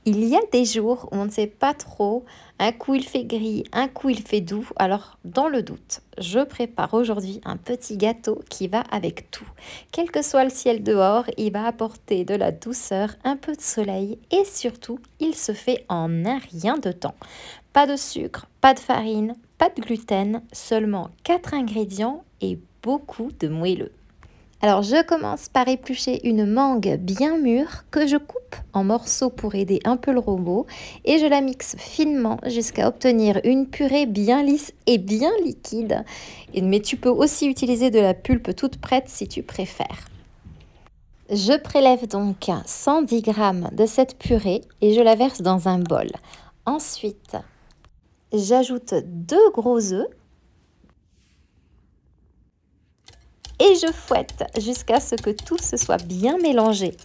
Il y a des jours où on ne sait pas trop, un coup il fait gris, un coup il fait doux, alors dans le doute, je prépare aujourd'hui un petit gâteau qui va avec tout. Quel que soit le ciel dehors, il va apporter de la douceur, un peu de soleil et surtout, il se fait en un rien de temps. Pas de sucre, pas de farine, pas de gluten, seulement 4 ingrédients et beaucoup de moelleux. Alors je commence par éplucher une mangue bien mûre que je coupe en morceaux pour aider un peu le robot et je la mixe finement jusqu'à obtenir une purée bien lisse et bien liquide. Mais tu peux aussi utiliser de la pulpe toute prête si tu préfères. Je prélève donc 110 g de cette purée et je la verse dans un bol. Ensuite, j'ajoute 2 gros œufs. Et je fouette jusqu'à ce que tout se soit bien mélangé.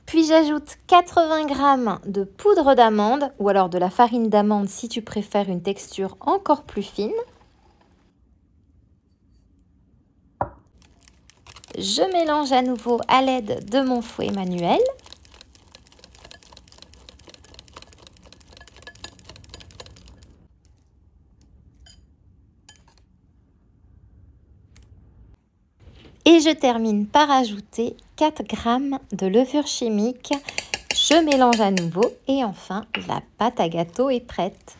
Puis j'ajoute 80 g de poudre d'amande ou alors de la farine d'amande si tu préfères une texture encore plus fine. Je mélange à nouveau à l'aide de mon fouet manuel. Et je termine par ajouter 4 g de levure chimique. Je mélange à nouveau et enfin la pâte à gâteau est prête.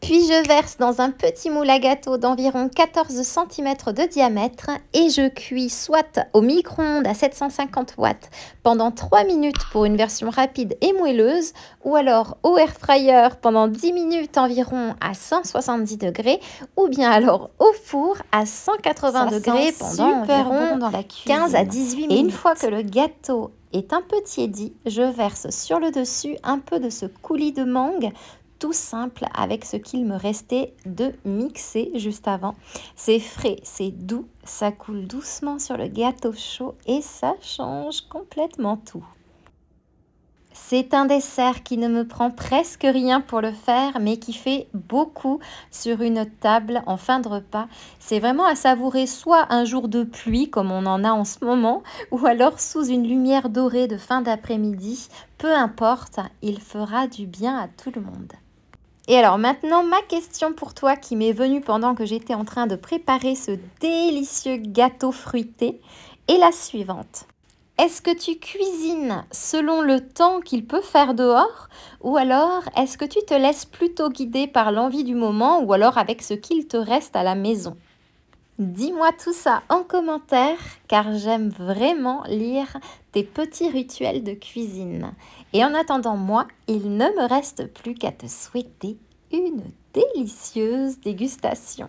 Puis je verse dans un petit moule à gâteau d'environ 14 cm de diamètre et je cuis soit au micro-ondes à 750 watts pendant 3 minutes pour une version rapide et moelleuse ou alors au air fryer pendant 10 minutes environ à 170 degrés ou bien alors au four à 180 degrés pendant environ 15 à 18 minutes. Et une fois que le gâteau est un peu tiédi, je verse sur le dessus un peu de ce coulis de mangue tout simple avec ce qu'il me restait de mixer juste avant. C'est frais, c'est doux, ça coule doucement sur le gâteau chaud et ça change complètement tout. C'est un dessert qui ne me prend presque rien pour le faire, mais qui fait beaucoup sur une table en fin de repas. C'est vraiment à savourer soit un jour de pluie, comme on en a en ce moment, ou alors sous une lumière dorée de fin d'après-midi. Peu importe, il fera du bien à tout le monde. Et alors maintenant, ma question pour toi qui m'est venue pendant que j'étais en train de préparer ce délicieux gâteau fruité est la suivante. Est-ce que tu cuisines selon le temps qu'il peut faire dehors ou alors est-ce que tu te laisses plutôt guider par l'envie du moment ou alors avec ce qu'il te reste à la maison? Dis-moi tout ça en commentaire car j'aime vraiment lire tes petits rituels de cuisine. Et en attendant moi, il ne me reste plus qu'à te souhaiter une délicieuse dégustation.